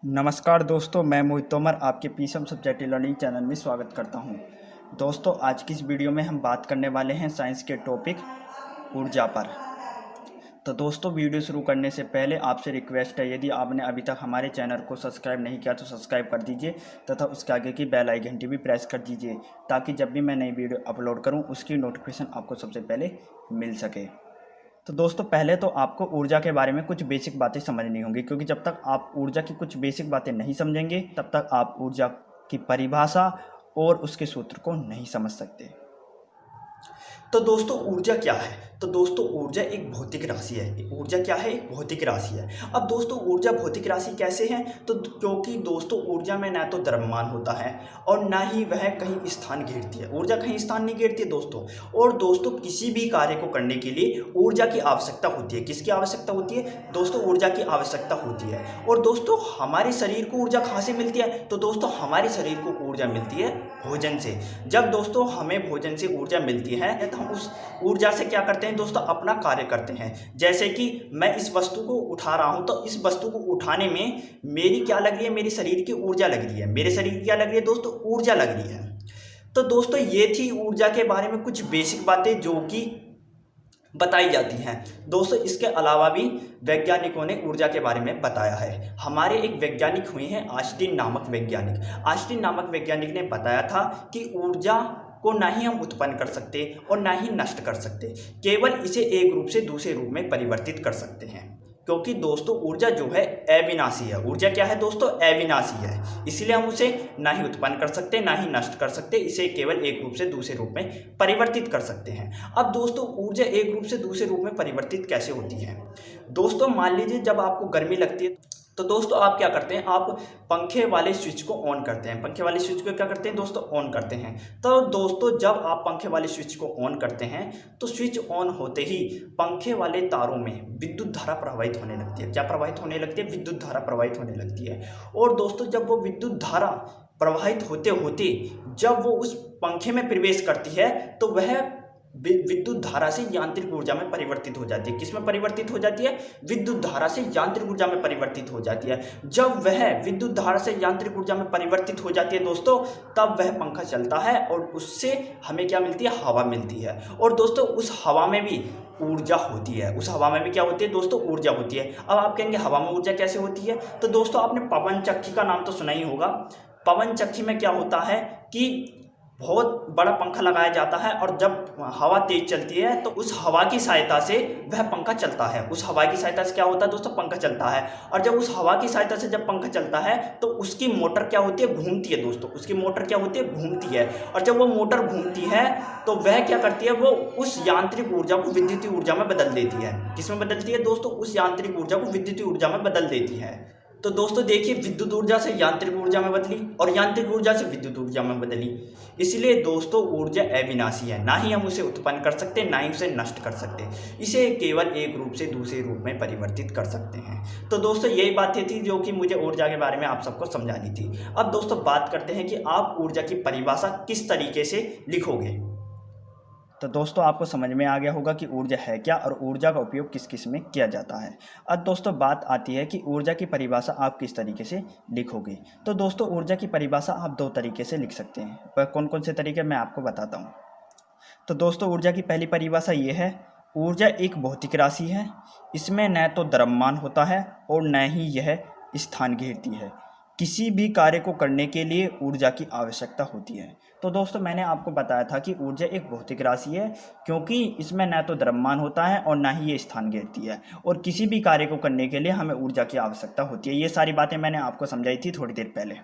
नमस्कार दोस्तों, मैं मोहित तोमर आपके पीसम सब्जेक्ट लर्निंग चैनल में स्वागत करता हूं। दोस्तों, आज की इस वीडियो में हम बात करने वाले हैं साइंस के टॉपिक ऊर्जा पर। तो दोस्तों, वीडियो शुरू करने से पहले आपसे रिक्वेस्ट है, यदि आपने अभी तक हमारे चैनल को सब्सक्राइब नहीं किया तो सब्सक्राइब कर दीजिए तथा उसके आगे की बेल आइकन घंटी भी प्रेस कर दीजिए ताकि जब भी मैं नई वीडियो अपलोड करूँ उसकी नोटिफिकेशन आपको सबसे पहले मिल सके। तो दोस्तों, पहले तो आपको ऊर्जा के बारे में कुछ बेसिक बातें समझनी होंगी, क्योंकि जब तक आप ऊर्जा की कुछ बेसिक बातें नहीं समझेंगे तब तक आप ऊर्जा की परिभाषा और उसके सूत्र को नहीं समझ सकते। तो दोस्तों, ऊर्जा क्या है? तो दोस्तों, ऊर्जा एक भौतिक राशि है। ऊर्जा क्या है? एक भौतिक राशि है। अब दोस्तों, ऊर्जा भौतिक राशि कैसे है? तो क्योंकि दोस्तों, ऊर्जा में ना तो द्रव्यमान होता है और ना ही वह कहीं स्थान घेरती है। ऊर्जा कहीं स्थान नहीं घेरती है दोस्तों। और दोस्तों, किसी भी कार्य को करने के लिए ऊर्जा की आवश्यकता होती है। किसकी आवश्यकता होती है? दोस्तों, ऊर्जा की आवश्यकता होती है। और दोस्तों, हमारे शरीर को ऊर्जा कहाँ से मिलती है? तो दोस्तों, हमारे शरीर को ऊर्जा मिलती है भोजन से। जब दोस्तों हमें भोजन से ऊर्जा मिलती है तो हम उस ऊर्जा से क्या करते हैं दोस्तों? अपना कार्य करते हैं। जैसे कि मैं इस वस्तु को उठा रहा हूं, तो इस वस्तु को उठाने में मेरी क्या लग रही है? मेरे शरीर की ऊर्जा लग रही है। मेरे शरीर की क्या लग रही है दोस्तों? ऊर्जा लग रही है। तो दोस्तों, ये थी ऊर्जा के बारे में कुछ बेसिक बातें जो कि बताई जाती हैं। दोस्तों, इसके अलावा भी वैज्ञानिकों ने ऊर्जा के बारे में बताया है। हमारे एक वैज्ञानिक हुए हैं आइंस्टीन नामक वैज्ञानिक। आइंस्टीन नामक वैज्ञानिक ने बताया था कि ऊर्जा को ना ही हम उत्पन्न कर सकते और ना ही नष्ट कर सकते, केवल इसे एक रूप से दूसरे रूप में परिवर्तित कर सकते हैं। क्योंकि दोस्तों, ऊर्जा जो है अविनाशी है। ऊर्जा क्या है दोस्तों? अविनाशी है। इसलिए हम उसे ना ही उत्पन्न कर सकते ना ही नष्ट कर सकते, इसे केवल एक रूप से दूसरे रूप में परिवर्तित कर सकते हैं। अब दोस्तों, ऊर्जा एक रूप से दूसरे रूप में परिवर्तित कैसे होती है? दोस्तों, मान लीजिए जब आपको गर्मी लगती है तो दोस्तों आप क्या करते हैं? आप पंखे वाले स्विच को ऑन करते हैं। पंखे वाले स्विच को क्या करते हैं दोस्तों? ऑन करते हैं। तो दोस्तों, जब आप पंखे वाले स्विच को ऑन करते हैं तो स्विच ऑन होते ही पंखे वाले तारों में विद्युत धारा प्रवाहित होने लगती है। क्या प्रवाहित होने लगती है? विद्युत धारा प्रवाहित होने लगती है। और दोस्तों, जब वो विद्युत धारा प्रवाहित होते होते जब वो उस पंखे में प्रवेश करती है तो वह विद्युत धारा से यांत्रिक ऊर्जा में परिवर्तित हो जाती है। किसमें परिवर्तित हो जाती है? विद्युत धारा से यांत्रिक ऊर्जा में परिवर्तित हो जाती है। जब वह विद्युत धारा से यांत्रिक ऊर्जा में परिवर्तित हो जाती है दोस्तों, तब वह पंखा चलता है और उससे हमें क्या मिलती है? हवा मिलती है। और दोस्तों, उस हवा में भी ऊर्जा होती है। उस हवा में भी क्या होती है दोस्तों? ऊर्जा होती है। अब आप कहेंगे हवा में ऊर्जा कैसे होती है? तो दोस्तों, आपने पवन चक्की का नाम तो सुना ही होगा। पवन चक्की में क्या होता है कि बहुत बड़ा पंखा लगाया जाता है और जब हवा तेज चलती है तो उस हवा की सहायता से वह पंखा चलता है। उस हवा की सहायता से क्या होता है दोस्तों? पंखा चलता है। और जब उस हवा की सहायता से जब पंखा चलता है तो उसकी मोटर क्या होती है? घूमती है दोस्तों। उसकी मोटर क्या होती है? घूमती है। और जब वो मोटर घूमती है तो वह क्या करती है? वो उस यांत्रिक ऊर्जा को विद्युत ऊर्जा में बदल देती है। किसमें बदलती है दोस्तों? उस यांत्रिक ऊर्जा को विद्युत ऊर्जा में बदल देती है। तो दोस्तों देखिए, विद्युत ऊर्जा से यांत्रिक ऊर्जा में बदली और यांत्रिक ऊर्जा से विद्युत ऊर्जा में बदली। इसलिए दोस्तों, ऊर्जा अविनाशी है। ना ही हम उसे उत्पन्न कर सकते ना ही उसे नष्ट कर सकते, इसे केवल एक रूप से दूसरे रूप में परिवर्तित कर सकते हैं। तो दोस्तों, यही बातें थी जो कि मुझे ऊर्जा के बारे में आप सबको समझानी थी। अब दोस्तों, बात करते हैं कि आप ऊर्जा की परिभाषा किस तरीके से लिखोगे। तो दोस्तों, आपको समझ में आ गया होगा कि ऊर्जा है क्या और ऊर्जा का उपयोग किस किस में किया जाता है। अब दोस्तों, बात आती है कि ऊर्जा की परिभाषा आप किस तरीके से लिखोगे। तो दोस्तों, ऊर्जा की परिभाषा आप दो तरीके से लिख सकते हैं। पर कौन कौन से तरीके मैं आपको बताता हूँ। तो दोस्तों, ऊर्जा की पहली परिभाषा ये है, ऊर्जा एक भौतिक राशि है। इसमें न तो द्रव्यमान होता है और न ही यह स्थान घेरती है। किसी भी कार्य को करने के लिए ऊर्जा की आवश्यकता होती है। तो दोस्तों, मैंने आपको बताया था कि ऊर्जा एक भौतिक राशि है, क्योंकि इसमें न तो द्रव्यमान होता है और ना ही ये स्थान घेरती है। और किसी भी कार्य को करने के लिए हमें ऊर्जा की आवश्यकता होती है। ये सारी बातें मैंने आपको समझाई थी थोड़ी देर पहले।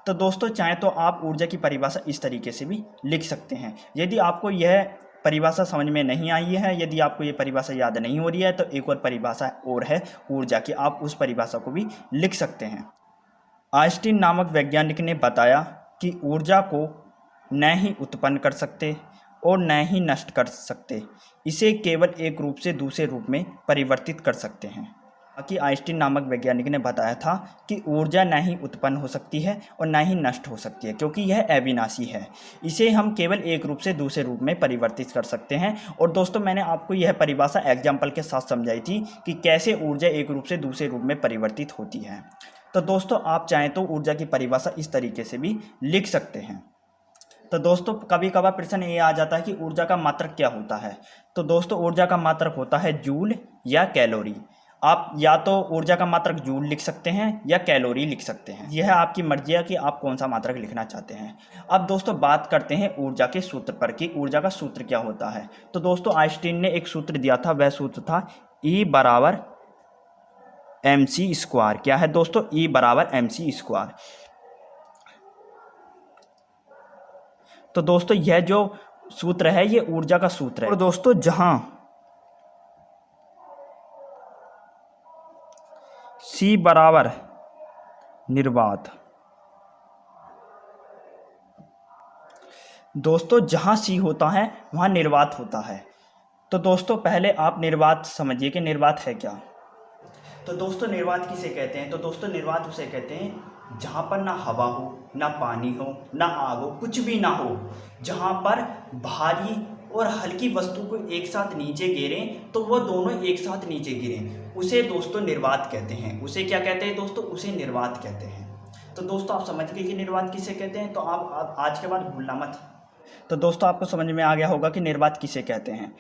तो दोस्तों, चाहे तो आप ऊर्जा की परिभाषा इस तरीके से भी लिख सकते हैं। यदि आपको यह परिभाषा समझ में नहीं आई है, यदि आपको ये परिभाषा याद नहीं हो रही है, तो एक और परिभाषा और है ऊर्जा की, आप उस परिभाषा को भी लिख सकते हैं। आइंस्टीन नामक वैज्ञानिक ने बताया कि ऊर्जा को न ही उत्पन्न कर सकते और न ही नष्ट कर सकते, इसे केवल एक रूप से दूसरे रूप में परिवर्तित कर सकते हैं। कि आइंस्टीन नामक वैज्ञानिक ने बताया था कि ऊर्जा न ही उत्पन्न हो सकती है और न ही नष्ट हो सकती है, क्योंकि यह अविनाशी है। इसे हम केवल एक रूप से दूसरे रूप में परिवर्तित कर सकते हैं। और दोस्तों, मैंने आपको यह परिभाषा एग्जाम्पल के साथ समझाई थी कि कैसे ऊर्जा एक रूप से दूसरे रूप में परिवर्तित होती है। तो दोस्तों, आप चाहें तो ऊर्जा की परिभाषा इस तरीके से भी लिख सकते हैं। तो दोस्तों, कभी कभार प्रश्न ये आ जाता है कि ऊर्जा का मात्रक क्या होता है। तो दोस्तों, ऊर्जा का मात्रक होता है जूल या कैलोरी। आप या तो ऊर्जा का मात्रक जूल लिख सकते हैं या कैलोरी लिख सकते हैं, यह आपकी मर्जी है कि आप कौन सा मात्रक लिखना चाहते हैं। अब दोस्तों, बात करते हैं ऊर्जा के सूत्र पर कि ऊर्जा का सूत्र क्या होता है। तो दोस्तों, आइंस्टीन ने एक सूत्र दिया था, वह सूत्र था E बराबर mc²। क्या है दोस्तों? E बराबर mc²। तो दोस्तों, यह जो सूत्र है ये ऊर्जा का सूत्र है। और दोस्तों, जहां C बराबर निर्वात, दोस्तों जहां C होता है वहां निर्वात होता है। तो दोस्तों, पहले आप निर्वात समझिए कि निर्वात है क्या। तो दोस्तों, निर्वात किसे कहते हैं? तो दोस्तों, निर्वात उसे कहते हैं जहाँ पर ना हवा हो, ना पानी हो, ना आग हो, कुछ भी ना हो। जहाँ पर भारी और हल्की वस्तु को एक साथ नीचे गिरें तो वो दोनों एक साथ नीचे गिरें, उसे दोस्तों निर्वात कहते हैं। उसे क्या कहते हैं दोस्तों? उसे निर्वात कहते हैं। तो दोस्तों, आप समझ गए कि निर्वात किसे कहते हैं। तो आप आज के बाद भूलना मत। तो दोस्तों, आपको समझ में आ गया होगा कि निर्वात किसे कहते हैं।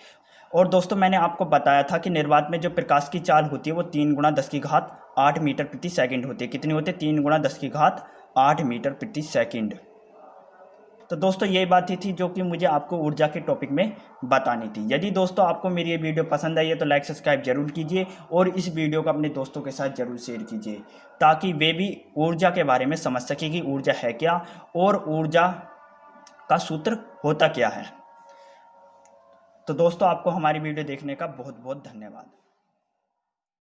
और दोस्तों, मैंने आपको बताया था कि निर्वात में जो प्रकाश की चाल होती है वो 3 × 10⁸ मीटर प्रति सेकंड होती है। कितनी होती है? 3 × 10⁸ मीटर प्रति सेकंड। तो दोस्तों, यही बात ही थी जो कि मुझे आपको ऊर्जा के टॉपिक में बतानी थी। यदि दोस्तों आपको मेरी ये वीडियो पसंद आई है तो लाइक सब्सक्राइब जरूर कीजिए और इस वीडियो को अपने दोस्तों के साथ जरूर शेयर कीजिए, ताकि वे भी ऊर्जा के बारे में समझ सके कि ऊर्जा है क्या और ऊर्जा का सूत्र होता क्या है। तो दोस्तों, आपको हमारी वीडियो देखने का बहुत बहुत धन्यवाद।